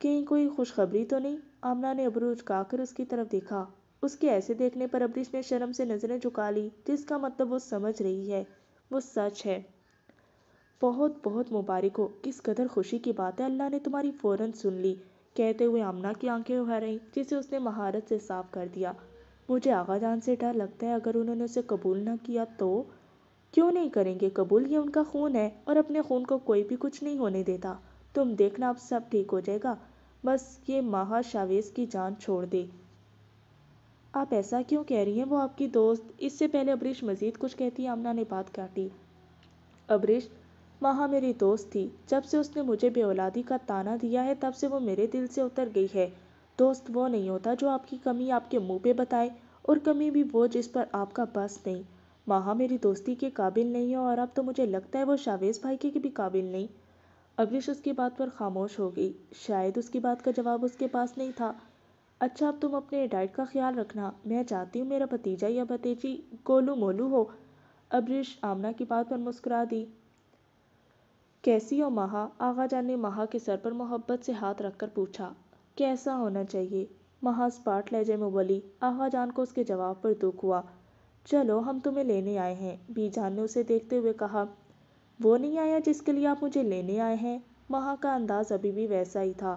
کہیں کوئی خوشخبری تو نہیں؟ آمنہ نے ابرو اچکا کر اس کی طرف دیکھا۔ اس کے ایسے دیکھنے پر ابریش نے شرم سے نظریں جھکا لی، جس کا مطلب وہ سمجھ رہی ہے وہ سچ ہے۔ بہت بہت مبارک ہو، کس قدر خوشی کی بات ہے، اللہ نے تمہاری فوراً سن لی، کہتے ہوئے آمنہ کی آنکھیں بھر آئیں، جسے اس نے مہارت سے صاف کر دیا۔ مجھے آغا جان سے ڈر لگتا ہے، اگر انہوں نے اسے قبول نہ کیا تو؟ کیوں نہیں کریں گے قبول، یہ ان کا خون ہے اور اپنے خون کو کوئی بھی کچھ نہیں ہونے دیتا۔ تم دیکھنا اب سب ٹھیک ہو جائے گا، بس یہ ماہا شاویز کی جان چھوڑ دے۔ آپ ایسا کیوں کہہ رہی ہیں، وہ آپ کی دوست۔ اس سے پہلے ابریش مزید کچھ کہتی آمنہ نے بات کاٹی۔ ابریش، ماہا میری دوست تھی، جب سے اس نے مجھے بے اولادی کا طعنہ دیا ہے تب سے وہ میرے دل سے اتر گئی ہے۔ دوست وہ نہیں ہوتا جو آپ کی کمی آپ کے منہ پہ بتائے، اور کمی بھی وہ جس پر آپ کا بس نہیں۔ ماہا میری دوستی کے قابل نہیں ہے، اور اب تو مجھے لگتا ہے وہ شاویز بھائی کے بھی قابل نہیں۔ ابریش اس کی بات پر خاموش ہو گئی، شاید اس کی بات کا جواب اس کے پاس نہیں تھا۔ اچھا، اب تم اپنے ڈائٹ کا خیال رکھنا، میں چاہتی ہوں میرا بھتیجا یا بھتیجی گولو مولو ہو۔ ابریش آمنہ کی بات پر مسکرا دی۔ کیسی ہو ماہا؟ آغا جان نے ماہا کے سر پر محبت سے ہاتھ رکھ کر پوچھا۔ کیسا ہونا چاہیے؟ ماہا اسپاٹ لہجے میں بولی۔ آغا جان کو اس کے جواب پر دکھ ہوا۔ چلو ہم تمہیں لینے آئے ہیں، بی جان نے اسے دیکھتے ہوئے کہا۔ وہ نہیں آیا جس کے لیے آپ مجھے لینے آئے ہیں؟ ماہا کا انداز ابھی بھی ویسا ہی تھا۔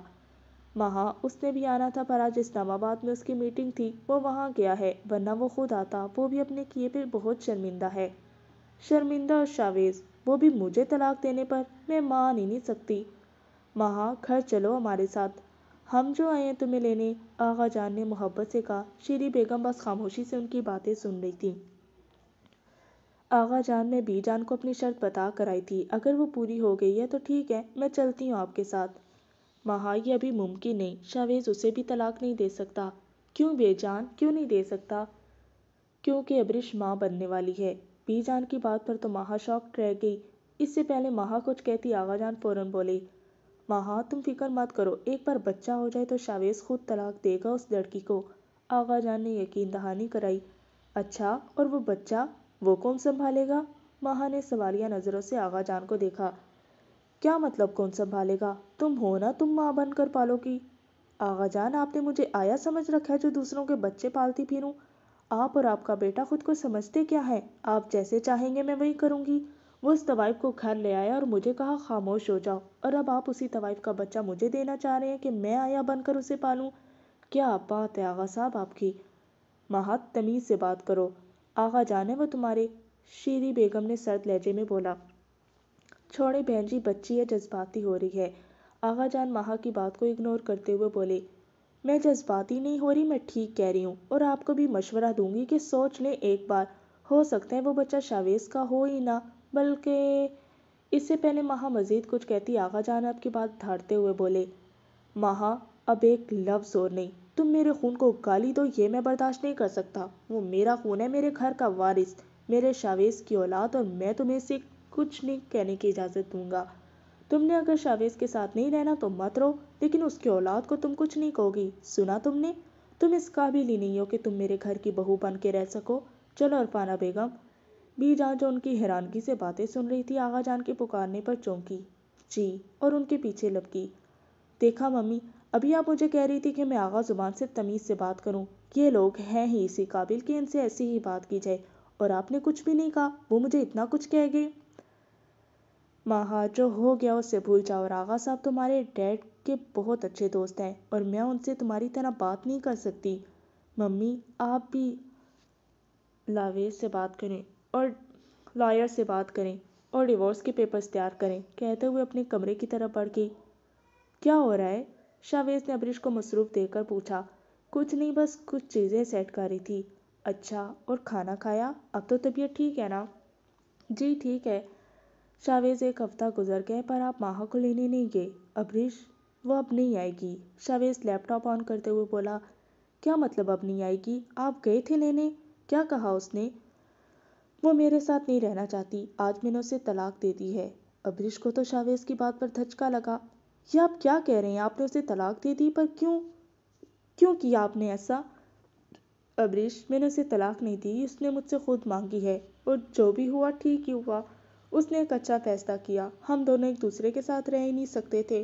ماہا، اس نے بھی آنا تھا، پر آج اسلام آباد میں اس کی میٹنگ تھی، وہ وہاں گیا ہے، ورنہ وہ خود آتا، وہ بھی اپنے کیے پہ بہت شرمندہ ہے۔ شرمندہ؟ اور شاویز، وہ بھی مجھے طلاق دینے پر؟ میں مان ہی نہیں سکتی۔ ماہا، گھر چلو ہمارے ساتھ، ہم جو آئے ہیں تمہیں لینے، آغا جان نے محبت سے کہا۔ شیری بیگم بس خاموشی سے ان کی باتیں سن رہی تھی۔ آغا جان، میں بی جان کو اپنی شرط بتا کر آئی تھی، اگر وہ پوری ہو گئی ہے تو ٹھیک ہے، میں چلتی ہوں آپ کے ساتھ۔ ماہا، یہ ابھی ممکن نہیں، شاویز اسے بھی طلاق نہیں دے سکتا۔ کیوں بی جان، کیوں نہیں دے سکتا؟ کیونکہ ابریش ماں بننے والی ہے۔ بی جان کی بات پر تو ماہا شاکڈ رہ گئی۔ اس سے پہلے ماہا کچھ کہتی آغا جان فوراً بولے۔ ماہا، تم فکر مت کرو، ایک بار بچہ ہو جائے تو شاویز خود طلاق دے گا اس لڑکی کو۔ آغا جان نے یقین دہانی کرائی۔ اچھا، اور وہ بچہ، وہ کون سنبھالے گا؟ ماہا نے سوالیہ نظروں سے آغا جان کو دیکھا۔ کیا مطلب کون سنبھالے گا؟ تم ہو نا، تم ماں بن کر پالو گی۔ آغا جان، آپ نے مجھے آیا سمجھ رکھا ہے جو دوسروں کے بچے پالتی پھروں؟ آپ اور آپ کا بیٹا خود کو سمجھتے کیا ہے؟ آپ جیسے چاہیں گے میں وہی کروں گی۔ وہ اس طوائف کو گھر لے آیا اور مجھے کہا خاموش ہو جاؤ، اور اب آپ اسی طوائف کا بچہ مجھے دینا چاہ رہے ہیں کہ میں آیا بن کر اسے پالوں؟ کیا بات ہے آغا صاحب آپ کی! ماہا، تمیز سے بات کرو، آغا جان ہے وہ تمہارے، شیری بیگم نے سرد لہجے میں بولا۔ چھوڑے بہن جی، بچی ہے، جذباتی ہو رہی ہے۔ آغا جان ماہا کی بات کو اگنور کرتے ہوئے بولے۔ میں جذباتی نہیں ہو رہی، میں ٹھیک کہہ رہی ہوں، اور آپ کو بھی مشورہ دوں گی کہ سوچ لیں ایک بار، ہو سکتا ہے وہ بچہ شاویز کا ہو ہی نہ، بلکہ… اس سے پہلے ماہا مزید کچھ کہتی آغا جان اب کی بات دھاڑتے ہوئے بولے۔ ماہا، اب ایک لفظ اور نہیں، تم میرے خون کو گالی دو یہ میں برداشت نہیں کر سکتا۔ وہ میرا خون ہے، میرے گھر کا وارث، میرے شاویز کی اولاد، اور میں تمہیں اسے کچھ نہیں کہنے کی اجازت دوں گا۔ تم نے اگر شاویز کے ساتھ نہیں رہنا تو مت رہو، لیکن اس کی اولاد کو تم کچھ نہیں کہو گی، سنا تم نے؟ تم اس قابل ہی نہیں ہو کہ تم میرے گھر کی بہو بن کے رہ سکو۔ چلو عرفانہ بیگم۔ بی جان جو ان کی حیرانگی سے باتیں سن رہی تھی، آغا جان کے پکارنے پر چونکی، جی، اور ان کے پیچھے لپکی۔ دیکھا ممی، ابھی آپ مجھے کہہ رہی تھی کہ میں آغا زبان سے تمیز سے بات کروں، یہ لوگ ہیں ہی اسی قابل کہ ان سے ایسی ہی بات کی جائے، اور آپ نے کچھ بھی نہیں کہا، وہ مجھے اتنا کچھ کہہ گئے۔ ماہا، جو ہو گیا اسے بھول جاؤ، اور آغا صاحب تمہارے ڈیڈ کے بہت اچھے دوست ہیں، اور میں ان سے تمہاری طرح بات نہیں کر سکتی۔ ممی، آپ بھی لاویز سے بات کریں اور لائر سے بات کریں اور ڈیورس کے پیپرز تیار کریں، کہتے ہوئے اپنے کمرے کی طرف بڑھ گئی۔ کیا ہو رہا ہے؟ شاویز نے ابریش کو مصروف دیکھ کر پوچھا۔ کچھ نہیں، بس کچھ چیزیں سیٹ کر رہی تھی۔ اچھا، اور کھانا کھایا؟ اب تو طبیعت ٹھیک ہے نا؟ جی ٹھیک ہے۔ شاویز، ایک ہفتہ گزر گئے پر آپ ماہا کو لینے نہیں گئے۔ ابریش، وہ اب نہیں آئے گی، شاویز لیپ ٹاپ آن کرتے ہوئے بولا۔ کیا مطلب اب نہیں آئے گی؟ آپ گئے تھے لینے، کیا کہا اس نے؟ وہ میرے ساتھ نہیں رہنا چاہتی، آج میں نے اسے طلاق دے دی ہے۔ ابریش کو تو شاویز کی بات پر دھچکا لگا۔ یہ آپ کیا کہہ رہے ہیں؟ آپ نے اسے طلاق دے دی؟ پر کیوں کیا آپ نے ایسا؟ ابریش، میں نے اسے طلاق نہیں دی، اس نے مجھ سے خود مانگی ہے، اور جو بھی ہوا ٹھیک ہی ہوا۔ اس نے ایک اچھا فیصلہ کیا، ہم دونوں ایک دوسرے کے ساتھ رہ ہی نہیں سکتے تھے۔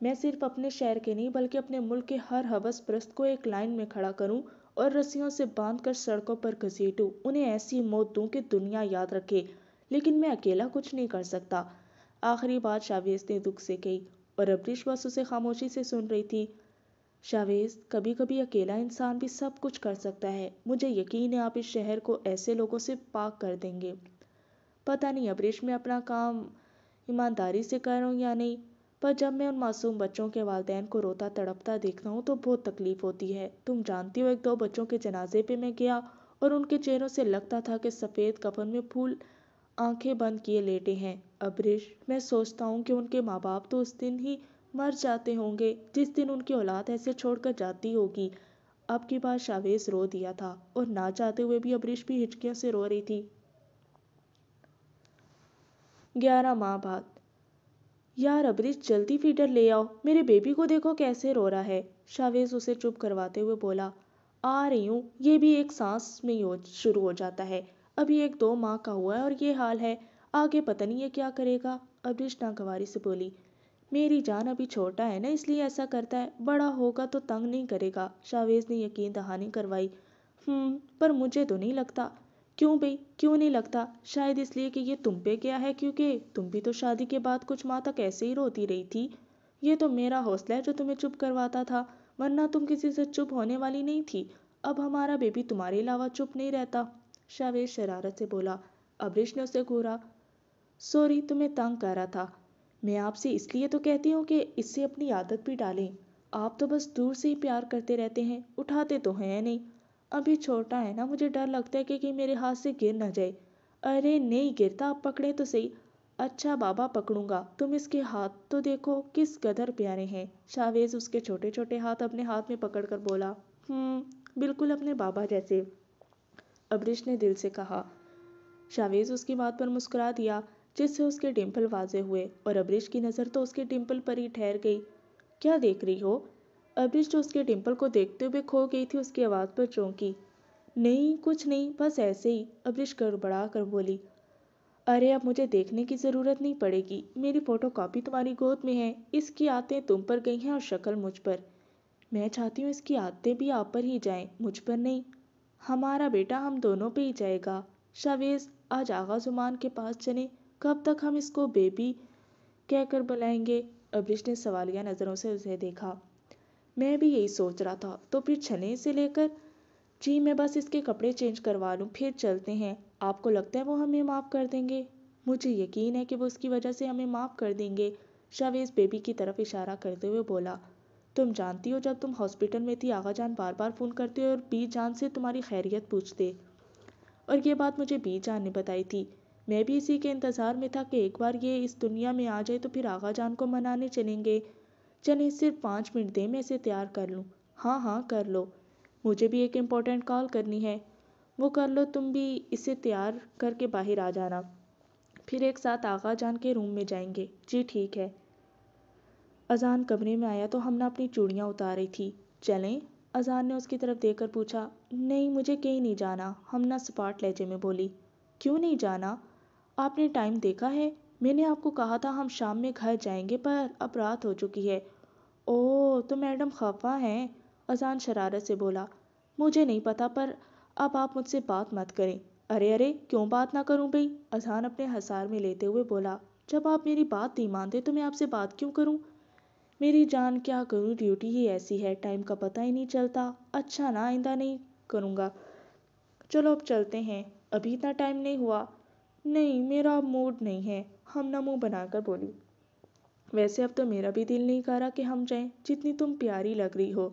میں صرف اپنے شہر کے نہیں بلکہ اپنے ملک کے ہر ہوس پرست کو ایک لائن میں کھڑا کروں اور رسیوں سے باندھ کر سڑکوں پر گھسیٹوں، انہیں ایسی موت دوں کہ دنیا یاد رکھے، لیکن میں اکیلا کچھ نہیں کر سکتا۔ آخری بات شاویز نے دکھ سے کہی اور ابریش بس اسے خاموشی سے سن رہی تھی۔ شاویز، کبھی کبھی اکیلا انسان بھی سب کچھ کر سکتا ہے، مجھے یقین ہے آپ اس شہر کو ایسے لوگوں سے پاک کر دیں گے۔ پتہ نہیں ابریش میں اپنا کام ایمانداری سے کر رہا ہوں یا نہیں، پر جب میں ان معصوم بچوں کے والدین کو روتا تڑپتا دیکھتا ہوں تو بہت تکلیف ہوتی ہے۔ تم جانتی ہو، ایک دو بچوں کے جنازے پہ میں گیا اور ان کے چہروں سے لگتا تھا کہ سفید کفن میں پھول آنکھیں بند کیے لیٹے ہیں۔ ابریش، میں سوچتا ہوں کہ ان کے ماں باپ تو اس دن ہی مر جاتے ہوں گے جس دن ان کی اولاد ایسے چھوڑ کر جاتی ہوگی۔ اب کی بار شاویز رو دیا تھا اور نہ چاہتے ہوئے بھی ابریش بھی ہچکیوں سے رو رہی تھی۔ 11 ماہ بعد۔ یار ابریش، جلدی فیڈر لے آؤ، میرے بیبی کو دیکھو کیسے رو رہا ہے۔ شاویز اسے چپ کرواتے ہوئے بولا، آ رہی ہوں، یہ بھی ایک سانس میں ہی شروع ہو جاتا ہے، ابھی 1-2 ماہ کا ہوا ہے اور یہ حال ہے، آگے پتہ نہیں یہ کیا کرے گا۔ ابریش ناگواری سے بولی، میری جان ابھی چھوٹا ہے نا، اس لیے ایسا کرتا ہے، بڑا ہوگا تو تنگ نہیں کرے گا۔ شاویز نے یقین دہانی کروائی، پر مجھے تو نہیں لگتا۔ کیوں بھئی، کیوں نہیں لگتا؟ شاید اس لیے کہ یہ تم پہ گیا ہے، کیونکہ تم بھی تو شادی کے بعد کچھ ماہ تک ایسے ہی روتی رہی تھی۔ یہ تو میرا حوصلہ ہے جو تمہیں چپ کرواتا تھا، ورنہ تم کسی سے چپ ہونے والی نہیں تھی۔ اب ہمارا بیبی تمہارے علاوہ چپ نہیں رہتا۔ شاویز شرارت سے بولا۔ ابریش نے اسے گھورا، سوری، تمہیں تنگ کر رہا تھا۔ میں آپ سے اس لیے تو کہتی ہوں کہ اس سے اپنی عادت بھی ڈالیں، آپ تو بس دور سے ہی پیار کرتے رہتے ہیں، اٹھاتے تو ہیں نہیں۔ ابھی چھوٹا ہے نا، مجھے ڈر لگتا ہے کہ کہیں میرے ہاتھ سے گر نہ جائے۔ ارے نہیں گرتا، آپ پکڑے تو صحیح۔ اچھا بابا، پکڑوں گا، تم اس کے ہاتھ تو دیکھو کس قدر پیارے ہیں۔ شاویز اس کے چھوٹے چھوٹے ہاتھ اپنے ہاتھ میں پکڑ کر بولا، بالکل اپنے بابا جیسے۔ ابریش نے دل سے کہا۔ شاویز اس کی بات پر مسکرا دیا، جس سے اس کے ڈمپل واضح ہوئے اور ابریش کی نظر تو اس کے ڈمپل پر ہی ٹھہر گئی۔ کیا دیکھ رہی ہو؟ ابریش جو اس کے ڈمپل کو دیکھتے ہوئے کھو گئی تھی، اس کی آواز پر چونکی۔ نہیں، کچھ نہیں، بس ایسے ہی، ابریش گڑبڑا کر بولی۔ ارے اب مجھے دیکھنے کی ضرورت نہیں پڑے گی، میری فوٹو کاپی تمہاری گود میں ہے، اس کی عادتیں تم پر گئی ہیں اور شکل مجھ پر۔ میں چاہتی ہوں اس کی عادتیں بھی آپ پر ہی جائیں، مجھ پر نہیں۔ ہمارا بیٹا ہم دونوں پہ ہی جائے گا۔ شاویز، آج آغا زمان کے پاس چلیں، کب تک ہم اس کو بیبی کہہ کر بلائیں گے؟ ابریش نے سوالیہ نظروں سے اسے دیکھا۔ میں بھی یہی سوچ رہا تھا، تو پھر چلیں اسے لے کر؟ جی، میں بس اس کے کپڑے چینج کروا لوں، پھر چلتے ہیں۔ آپ کو لگتا ہے وہ ہمیں معاف کر دیں گے؟ مجھے یقین ہے کہ وہ اس کی وجہ سے ہمیں معاف کر دیں گے۔ شاویز بیبی کی طرف اشارہ کرتے ہوئے بولا، تم جانتی ہو جب تم ہاسپٹل میں تھی آغا جان بار بار فون کرتے اور بی جان سے تمہاری خیریت پوچھتے، اور یہ بات مجھے بی جان نے بتائی تھی۔ میں بھی اسی کے انتظار میں تھا کہ ایک بار یہ اس دنیا میں آ جائے تو پھر آغا جان کو منانے چلیں گے۔ چلیں، صرف 5 منٹ دیں، میں اسے تیار کر لوں۔ ہاں ہاں کر لو، مجھے بھی ایک امپورٹنٹ کال کرنی ہے۔ وہ کر لو، تم بھی اسے تیار کر کے باہر آ جانا، پھر ایک ساتھ آغا جان کے روم میں جائیں گے۔ جی ٹھیک ہے۔ اذان کمرے میں آیا تو ہمنا اپنی چوڑیاں اتار رہی تھی۔ چلیں؟ اذان نے اس کی طرف دیکھ کر پوچھا۔ نہیں، مجھے کہیں نہیں جانا، ہمنا سپاٹ لہجے میں بولی۔ کیوں نہیں جانا؟ آپ نے ٹائم دیکھا ہے؟ میں نے آپ کو کہا تھا ہم شام میں گھر جائیں گے، پر اب رات ہو چکی ہے۔ اوہ، تو میڈم خفا ہیں؟ اذان شرارت سے بولا۔ مجھے نہیں پتا، پر اب آپ مجھ سے بات مت کریں۔ ارے ارے، کیوں بات نہ کروں بھئی؟ اذان اپنے ہثار میں لیتے ہوئے بولا۔ جب آپ میری بات نہیں مانتے تو میں آپ سے بات کیوں کروں؟ میری جان کیا کروں، ڈیوٹی ہی ایسی ہے، ٹائم کا پتہ ہی نہیں چلتا۔ اچھا نا، آئندہ نہیں کروں گا۔ چلو اب چلتے ہیں، ابھی اتنا ٹائم نہیں ہوا۔ نہیں، میرا اب موڈ نہیں ہے، ہمنا منہ بنا کر بولی۔ ویسے اب تو میرا بھی دل نہیں کر رہا کہ ہم جائیں، جتنی تم پیاری لگ رہی ہو۔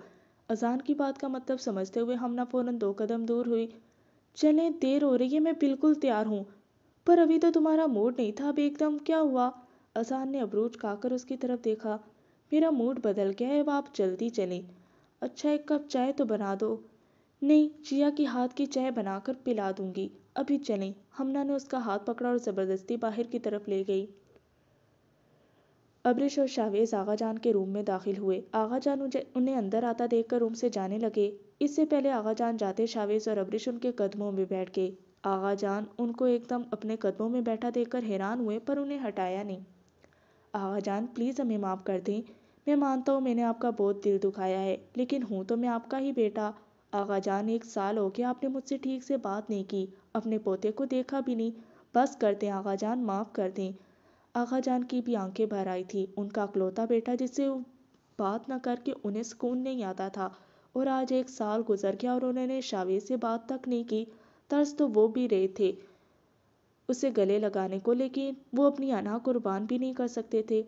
اذان کی بات کا مطلب سمجھتے ہوئے ہمنا فوراً 2 قدم دور ہوئی۔ چلیں، دیر ہو رہی ہے، میں بالکل تیار ہوں۔ پر ابھی تو تمہارا موڈ نہیں تھا، اب ایک دم کیا ہوا؟ اذان نے ابروج کھا کر اس کی طرف دیکھا۔ میرا موڈ بدل گیا ہے، اب آپ جلدی چلیں۔ اچھا، 1 کپ چائے تو بنا دو۔ نہیں، جیا کی ہاتھ کی چائے بنا کر پلا دوں گی، ابھی چلیں۔ ہمنا نے اس کا ہاتھ پکڑا اور زبردستی باہر کی طرف لے گئی۔ ابریش اور شاویز آغا جان کے روم میں داخل ہوئے۔ آغا جان انہیں اندر آتا دیکھ کر روم سے جانے لگے۔ اس سے پہلے آغا جان جاتے شاویز اور ابریش ان کے قدموں میں بیٹھ گئے۔ آغا جان ان کو ایک دم اپنے قدموں میں بیٹھا دیکھ کر حیران ہوئے، پر انہیں ہٹایا نہیں۔ آغا جان، پلیز ہمیں معاف کر دیں، میں مانتا ہوں میں نے آپ کا بہت دل دکھایا ہے، لیکن ہوں تو میں آپ کا ہی بیٹا۔ آغا جان 1 سال ہو گیا آپ نے مجھ سے ٹھیک سے بات نہیں کی، اپنے پوتے کو دیکھا بھی نہیں۔ بس کر دیں آغا جان، معاف کر دیں۔ آغا جان کی بھی آنکھیں بھر آئی تھی، ان کا اکلوتا بیٹا جس سے بات نہ کر کے انہیں سکون نہیں آتا تھا، اور آج 1 سال گزر گیا اور انہوں نے شاویز سے بات تک نہیں کی۔ ترس تو وہ بھی رہے تھے اسے گلے لگانے کو، لیکن وہ اپنی انا قربان بھی نہیں کر سکتے تھے۔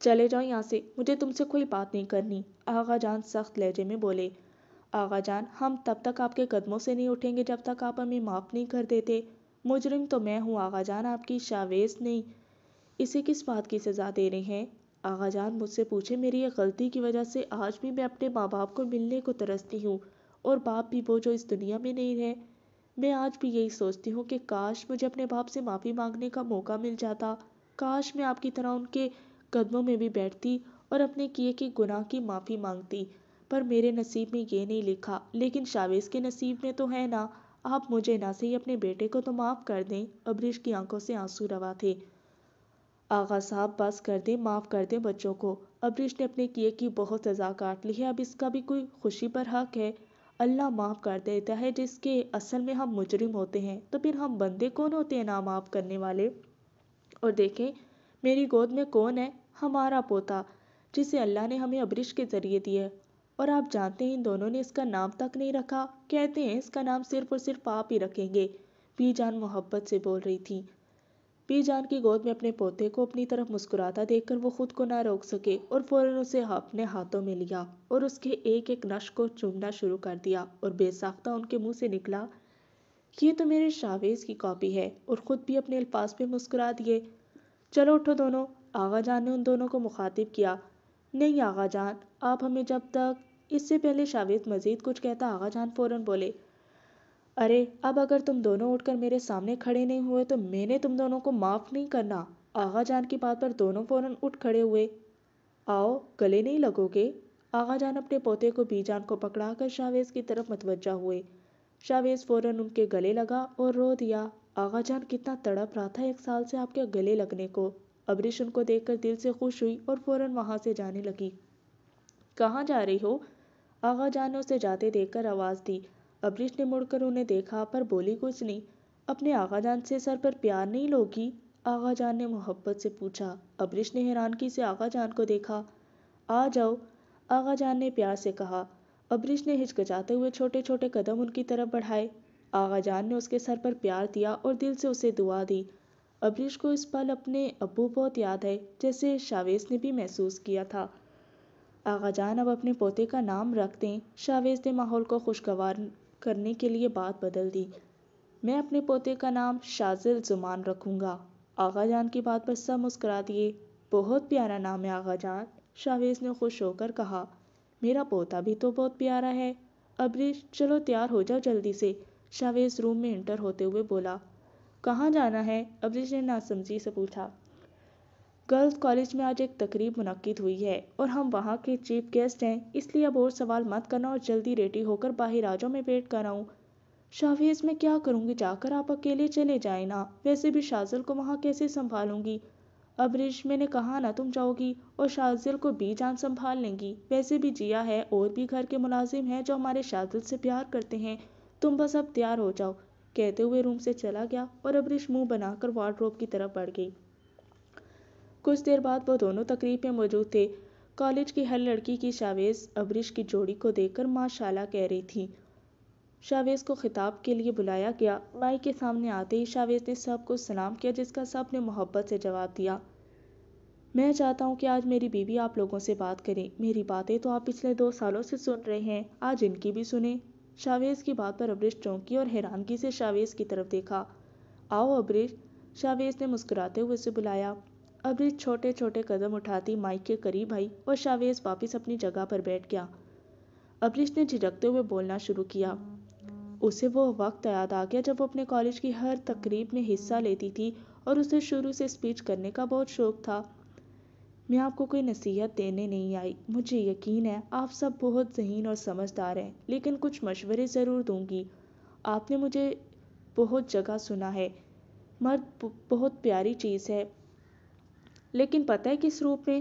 چلے جاؤ یہاں سے، مجھے تم سے کوئی بات نہیں کرنی، آغا جان سخت لہجے میں بولے۔ آغا جان، ہم تب تک آپ کے قدموں سے نہیں اٹھیں گے جب تک آپ ہمیں معاف نہیں کر دیتے۔ مجرم تو میں ہوں آغا جان، آپ کی، شاویز نہیں۔ اسے کس بات کی سزا دے رہے ہیں؟ آغا جان مجھ سے پوچھے، میری ایک غلطی کی وجہ سے آج بھی میں اپنے ماں باپ کو ملنے کو ترستی ہوں، اور باپ بھی وہ جو اس دنیا میں نہیں رہے۔ میں آج بھی یہی سوچتی ہوں کہ کاش مجھے اپنے باپ سے معافی مانگنے کا موقع مل جاتا، کاش میں آپ کی طرح ان کے قدموں میں بھی بیٹھتی اور اپنے کیے کے گناہ کی معافی مانگتی، پر میرے نصیب میں یہ نہیں لکھا، لیکن شاویز کے نصیب میں تو ہے نا۔ آپ مجھے نہ صحیح اپنے بیٹے کو تو معاف کر دیں۔ ابریش کی آنکھوں سے آنسو روا تھے۔ آغا صاحب بس کر دیں، معاف کر دیں بچوں کو۔ ابریش نے اپنے کیے کی بہت سزا کاٹ لی ہے، اب اس کا بھی کوئی خوشی پر حق ہے۔ اللہ معاف کر دیتا ہے جس کے اصل میں ہم مجرم ہوتے ہیں، تو پھر ہم بندے کون ہوتے ہیں نا معاف کرنے والے؟ اور دیکھیں میری گود میں کون ہے، ہمارا پوتا، جسے اللہ نے ہمیں ابریش کے ذریعے دیا ہے، اور آپ جانتے ہیں ان دونوں نے اس کا نام تک نہیں رکھا، کہتے ہیں اس کا نام صرف اور صرف آپ ہی رکھیں گے۔ بی جان محبت سے بول رہی تھی۔ بی جان کی گود میں اپنے پوتے کو اپنی طرف مسکراتا دیکھ کر وہ خود کو نہ روک سکے، اور فوراً اسے اپنے ہاتھوں میں لیا اور اس کے ایک ایک نش کو چومنا شروع کر دیا، اور بے ساختہ ان کے منہ سے نکلا، یہ تو میرے شاویز کی کاپی ہے، اور خود بھی اپنے الفاظ پہ مسکرا دیے۔ چلو اٹھو دونوں، آغا جان نے ان دونوں کو مخاطب کیا۔ نہیں آغا جان، آپ ہمیں جب تک، اس سے پہلے شاویز مزید کچھ کہتا آغا جان فوراً بولے، ارے اب اگر تم دونوں اٹھ کر میرے سامنے کھڑے نہیں ہوئے تو میں نے تم دونوں کو معاف نہیں کرنا۔ آغا جان کی بات پر دونوں فوراً اٹھ کھڑے ہوئے۔ آؤ، گلے نہیں لگو گے؟ آغا جان اپنے پوتے کو بی جان کو پکڑا کر شاویز کی طرف متوجہ ہوئے۔ شاویز فوراً ان کے گلے لگا اور رو دیا۔ آغا جان کتنا تڑپ رہا تھا 1 سال سے آپ کے گلے لگنے کو۔ ابریش ان کو دیکھ کر دل سے خوش ہوئی اور فوراً وہاں سے جانے لگی۔ کہاں جا رہی ہو؟ آغا جان نے اسے جاتے دیکھ کر آواز دی۔ ابریش نے مڑ کر انہیں دیکھا پر بولی کچھ نہیں۔ اپنے آغا جان سے سر پر پیار نہیں لوگی؟ آغا جان نے محبت سے پوچھا۔ ابریش نے حیرانگی سے آغا جان کو دیکھا۔ آ جاؤ، آغا جان نے پیار سے کہا۔ ابریش نے ہچکچاتے ہوئے چھوٹے چھوٹے قدم ان کی طرف بڑھائے۔ آغا جان نے اس کے سر پر پیار دیا اور دل سے اسے دعا دی۔ ابریش کو اس پل اپنے ابو بہت یاد ہے، جیسے شاویز نے بھی محسوس کیا تھا۔ آغا جان اب اپنے پوتے کا نام رکھ دیں۔ شاویز نے ماحول کو خوشگوار کرنے کے لیے بات بدل دی۔ میں اپنے پوتے کا نام شازل زمان رکھوں گا۔ آغا جان کی بات پر سب مسکرا دیے۔ بہت پیارا نام ہے آغا جان، شاویز نے خوش ہو کر کہا۔ میرا پوتا بھی تو بہت پیارا ہے۔ ابریش، چلو تیار ہو جاؤ جلدی سے، شاویز روم میں انٹر ہوتے ہوئے بولا۔ کہاں جانا ہے؟ ابریش نے ناسمجھی سے پوچھا۔ گرلز کالج میں آج ایک تقریب منعقد ہوئی ہے اور ہم وہاں کے چیف گیسٹ ہیں، اس لیے اب اور سوال مت کرنا اور جلدی ریڈی ہو کر باہر آ جاؤ، میں ویٹ کر رہا ہوں۔ شاویز، میں کیا کروں گی جا کر؟ آپ اکیلے چلے جائیں نا، ویسے بھی شازل کو وہاں کیسے سنبھالوں گی؟ ابریش، میں نے کہا نا تم جاؤ گی اور شازل کو بی جان سنبھال لیں گی، ویسے بھی جیا ہے اور بھی گھر کے ملازم ہیں جو ہمارے شازل سے پیار کرتے ہیں، تم بس اب تیار ہو جاؤ، کہتے ہوئے روم سے چلا گیا اور ابریش منہ بنا کر وارڈروب کی طرف بڑھ گئی۔ کچھ دیر بعد وہ دونوں تقریب میں موجود تھے۔ کالج کی ہر لڑکی کی شاویز ابریش کی جوڑی کو دیکھ کر ماشاءاللہ کہہ رہی تھی۔ شاویز کو خطاب کے لیے بلایا گیا۔ مائک کے سامنے آتے ہی شاویز نے سب کو سلام کیا، جس کا سب نے محبت سے جواب دیا۔ میں چاہتا ہوں کہ آج میری بیوی آپ لوگوں سے بات کریں، میری باتیں تو آپ پچھلے 2 سالوں سے سن رہے ہیں، آج ان کی بھی سنیں۔ شاویز کی بات پر ابریش چونکی اور حیرانگی سے شاویز کی طرف دیکھا۔ آؤ ابریش، شاویز نے مسکراتے ہوئے اسے بلایا۔ ابریش چھوٹے چھوٹے قدم اٹھاتی مائک کے قریب آئی اور شاویز واپس اپنی جگہ پر بیٹھ گیا۔ ابریش نے جھجکتے ہوئے بولنا شروع کیا۔ اسے وہ وقت یاد آ گیا جب وہ اپنے کالج کی ہر تقریب میں حصہ لیتی تھی اور اسے شروع سے اسپیچ کرنے کا بہت شوق تھا۔ میں آپ کو کوئی نصیحت دینے نہیں آئی، مجھے یقین ہے آپ سب بہت ذہین اور سمجھدار ہیں، لیکن کچھ مشورے ضرور دوں گی۔ آپ نے مجھے بہت جگہ سنا ہے، مرد بہت پیاری چیز ہے، لیکن پتہ ہے کس روپ میں؟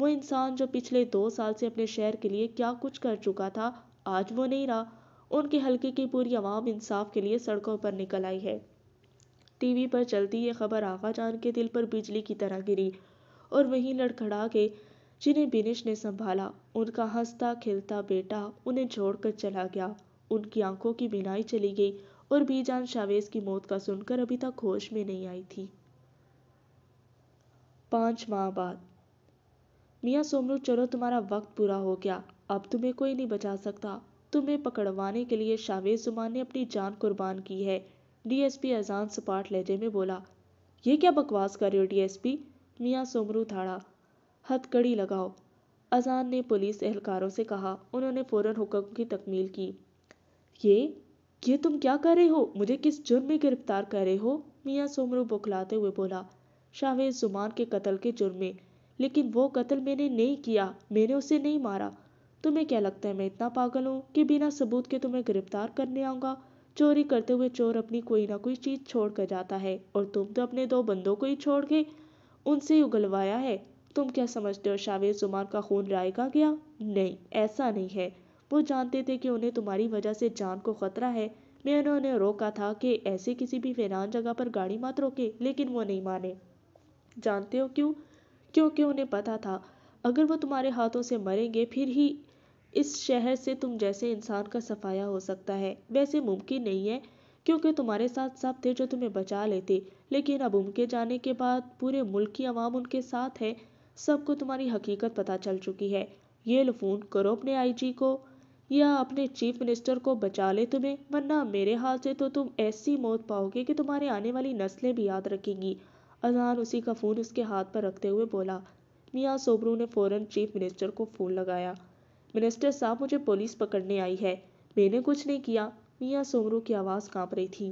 وہ انسان جو پچھلے 2 سال سے اپنے شہر کے لیے کیا کچھ کر چکا تھا، آج وہ نہیں رہا۔ ان کے حلقے کی پوری عوام انصاف کے لیے سڑکوں پر نکل آئی ہے۔ ٹی وی پر چلتی یہ خبر آغا جان کے دل پر بجلی کی طرح گری اور وہیں لڑکھڑا کے جنہیں بینش نے سنبھالا۔ ان کا ہنستا کھلتا بیٹا انہیں چھوڑ کر چلا گیا۔ ان کی آنکھوں کی بینائی چلی گئی اور بی جان شاویز کی موت کا سن کر ابھی تک ہوش میں نہیں آئی تھی۔ 5 ماہ بعد۔ میاں سومرو، چلو تمہارا وقت پورا ہو گیا، اب تمہیں کوئی نہیں بچا سکتا۔ تمہیں پکڑوانے کے لیے شاویز زمان نے اپنی جان قربان کی ہے۔ ڈی ایس پی اذان سپاٹ لہجے میں بولا۔ یہ کیا بکواس کر رہے ہو ڈی ایس پی؟ میاں سومرو دھاڑا۔ ہتھ کڑی لگاؤ، اذان نے پولیس اہلکاروں سے کہا۔ انہوں نے فوراً حکم کی تکمیل کی۔ یہ تم کیا کر رہے ہو؟ مجھے کس جرم میں گرفتار کر رہے ہو؟ میاں سومرو بوکھلاتے ہوئے بولا۔ شاویز زمان کے قتل کے جرم میں، لیکن وہ قتل میں نے نہیں کیا، میں نے اسے نہیں مارا۔ تمہیں کیا لگتا ہے میں اتنا پاگل ہوں کہ بنا ثبوت کے تمہیں گرفتار کرنے آؤں گا؟ چوری کرتے ہوئے چور اپنی کوئی نہ کوئی چیز چھوڑ کر جاتا ہے، اور تم تو اپنے 2 بندوں کو ہی چھوڑ کے ان سے اگلوایا ہے۔ تم کیا سمجھتے ہو شاویز زمان کا خون رائے گا گیا؟ نہیں، ایسا نہیں ہے۔ وہ جانتے تھے کہ انہیں تمہاری وجہ سے جان کو خطرہ ہے۔ میں نے انہیں روکا تھا کہ ایسے کسی بھی ویران جگہ پر گاڑی مت روکے، لیکن وہ نہیں مانے۔ جانتے ہو کیوں؟ کیونکہ انہیں پتا تھا اگر وہ تمہارے ہاتھوں سے مریں گے پھر ہی اس شہر سے تم جیسے انسان کا صفایا ہو سکتا ہے۔ ویسے ممکن نہیں ہے، کیونکہ تمہارے ساتھ سب تھے جو تمہیں بچا لیتے، لیکن اب ان کے جانے کے بعد پورے ملک کی عوام ان کے ساتھ ہے۔ سب کو تمہاری حقیقت پتہ چل چکی ہے۔ یہ لو فون کرو اپنے آئی جی کو یا اپنے چیف منسٹر کو، بچا لے تمہیں، ورنہ میرے ہاتھ سے تو تم ایسی موت پاؤ گے کہ تمہاری آنے والی نسلیں بھی یاد رکھیں گی۔ اذان اسی کا فون اس کے ہاتھ پر رکھتے ہوئے بولا۔ میاں سومرو نے فوراً چیف منسٹر کو فون لگایا۔ منسٹر صاحب، مجھے پولیس پکڑنے آئی ہے۔ میں نے کچھ نہیں کیا۔ میاں سومرو کی آواز کانپ رہی تھی۔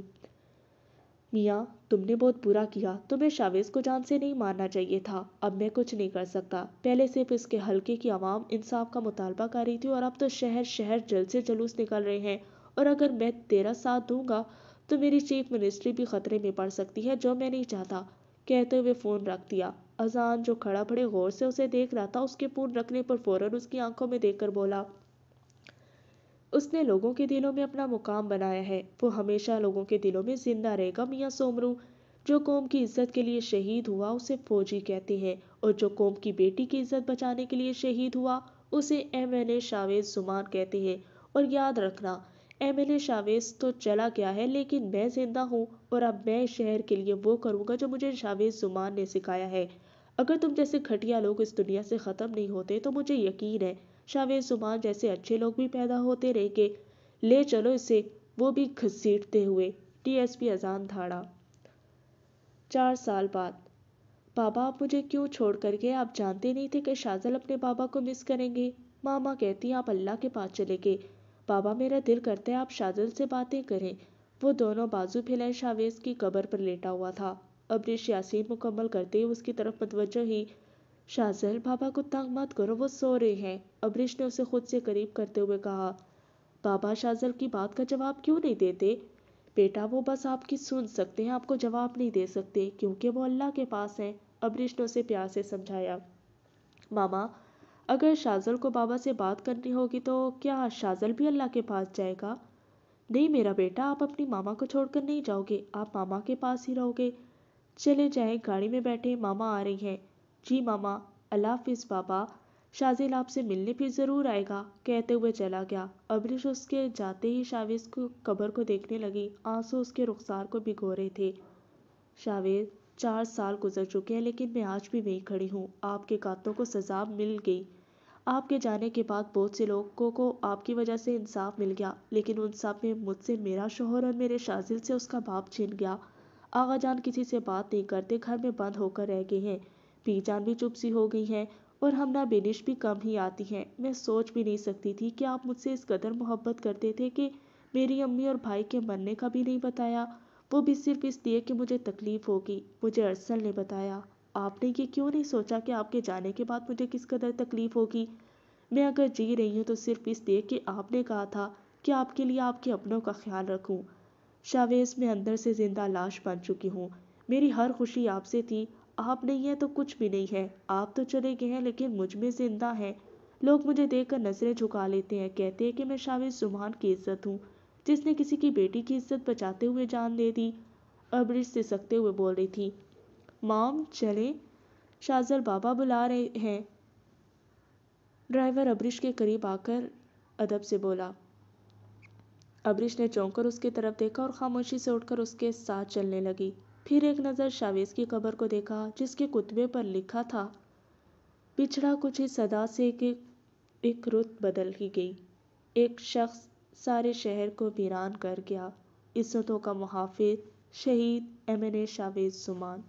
میاں، تم نے بہت برا کیا، تمہیں شاویز کو جان سے نہیں مارنا چاہیے تھا۔ اب میں کچھ نہیں کر سکتا۔ پہلے صرف اس کے حلقے کی عوام انصاف کا مطالبہ کر رہی تھی، اور اب تو شہر شہر جلد سے جلوس نکل رہے ہیں، اور اگر میں تیرا ساتھ دوں گا تو میری چیف منسٹری بھی خطرے میں پڑ سکتی ہے، جو میں نہیں چاہتا۔ کہتے ہوئے فون رکھ دیا۔ اذان جو کھڑا بڑے غور سے اسے دیکھ رہا تھا، اس کے فون رکھنے پر فوراً اس کی آنکھوں میں دیکھ کر بولا۔ اس نے لوگوں کے دلوں میں اپنا مقام بنایا ہے، وہ ہمیشہ لوگوں کے دلوں میں زندہ رہے گا۔ میاں سومرو، جو قوم کی عزت کے لیے شہید ہوا اسے فوجی کہتے ہیں، اور جو قوم کی بیٹی کی عزت بچانے کے لیے شہید ہوا اسے ایم این اے شاویز زمان کہتے ہیں۔ اور یاد رکھنا، ایم این اے شاویز تو چلا گیا ہے، لیکن میں زندہ ہوں، اور اب میں اس شہر کے لیے وہ کروں گا جو مجھے شاویز زمان نے سکھایا ہے۔ اگر تم جیسے گھٹیا لوگ اس دنیا سے ختم نہیں ہوتے تو مجھے یقین ہے شاویز زمان جیسے اچھے لوگ بھی پیدا ہوتے رہیں گے۔ لے چلو اسے، وہ بھی گھسیٹتے ہوئے۔ ڈی ایس پی اذان دھاڑا۔ 4 سال بعد۔ بابا، آپ مجھے کیوں چھوڑ کر گئے؟ آپ جانتے نہیں تھے کہ شازل اپنے بابا کو مس کریں گے؟ ماما کہتی ہیں آپ اللہ کے پاس چلے گئے۔ بابا، میرا دل کرتا ہے آپ شازل سے باتیں کریں۔ وہ دونوں بازو پھیلائے شاویز کی قبر پر لیٹا ہوا تھا۔ ابریش یاسین مکمل کرتے ہوئے اس کی طرف متوجہ ہی۔ شازل، بابا کو تنگ مت کرو، وہ سو رہے ہیں۔ ابریش نے اسے خود سے قریب کرتے ہوئے کہا۔ بابا شازل کی بات کا جواب کیوں نہیں دیتے؟ بیٹا، وہ بس آپ کی سن سکتے ہیں، آپ کو جواب نہیں دے سکتے، کیونکہ وہ اللہ کے پاس ہیں۔ ابریش نے اسے پیار سے سمجھایا۔ ماما، اگر شازل کو بابا سے بات کرنی ہوگی تو کیا شازل بھی اللہ کے پاس جائے گا؟ نہیں میرا بیٹا، آپ اپنی ماما کو چھوڑ کر نہیں جاؤ گے، آپ ماما کے پاس ہی رہو گے۔ چلے جائیں، گاڑی میں بیٹھے، ماما آ رہی ہیں۔ جی ماما، اللہ حافظ بابا، شازل آپ سے ملنے پھر ضرور آئے گا، کہتے ہوئے چلا گیا۔ ابریش اس کے جاتے ہی شاویز کو قبر کو دیکھنے لگی، آنسو اس کے رخسار کو بھگو رہے تھے۔ شاویز، 4 سال گزر چکے ہیں، لیکن میں آج بھی وہیں کھڑی ہوں۔ آپ کے قاتلوں کو سزا مل گئی۔ آپ کے جانے کے بعد بہت سے لوگوں کو آپ کی وجہ سے انصاف مل گیا، لیکن ان سب میں مجھ سے میرا شوہر اور میرے شازل سے اس کا باپ چھن گیا۔ آغا جان کسی سے بات نہیں کرتے، گھر میں بند ہو کر رہ گئے ہیں۔ بی جان بھی چپ سی ہو گئی ہیں، اور ہمنا بینش بھی کم ہی آتی ہیں۔ میں سوچ بھی نہیں سکتی تھی کہ آپ مجھ سے اس قدر محبت کرتے تھے کہ میری امی اور بھائی کے مرنے کا بھی نہیں بتایا، وہ بھی صرف اس لیے کہ مجھے تکلیف ہوگی۔ مجھے ارسل نے بتایا۔ آپ نے یہ کیوں نہیں سوچا کہ آپ کے جانے کے بعد مجھے کس قدر تکلیف ہوگی؟ میں اگر جی رہی ہوں تو صرف اس لیے کہ آپ نے کہا تھا کہ آپ کے لیے آپ کے اپنوں کا خیال رکھوں۔ شاویز، میں اندر سے زندہ لاش بن چکی ہوں۔ میری ہر خوشی آپ سے تھی، آپ نہیں ہیں تو کچھ بھی نہیں ہے، آپ تو چلے گئے ہیں لیکن مجھ میں زندہ ہیں۔ لوگ مجھے دیکھ کر نظریں جھکا لیتے ہیں، کہتے ہیں کہ میں شاویز زمان کی عزت ہوں، جس نے کسی کی بیٹی کی عزت بچاتے ہوئے جان دے دی۔ ابرش سے سکتے ہوئے بول رہی تھی، مام چلیں، شازل بابا بلا رہے ہیں۔ ڈرائیور ابرش کے قریب آ کر ادب سے بولا۔ ابرش نے چونک کر اس کی طرف دیکھا اور خاموشی سے اٹھ کر اس کے ساتھ چلنے لگی۔ پھر ایک نظر شاویز کی قبر کو دیکھا جس کے کتبے پر لکھا تھا، بچھڑا کچھ اس صدا سے کہ ایک رت بدل ہی گئی، ایک شخص سارے شہر کو ویران کر گیا، عزتوں کا محافظ، شہید ایم این اے شاویز زمان۔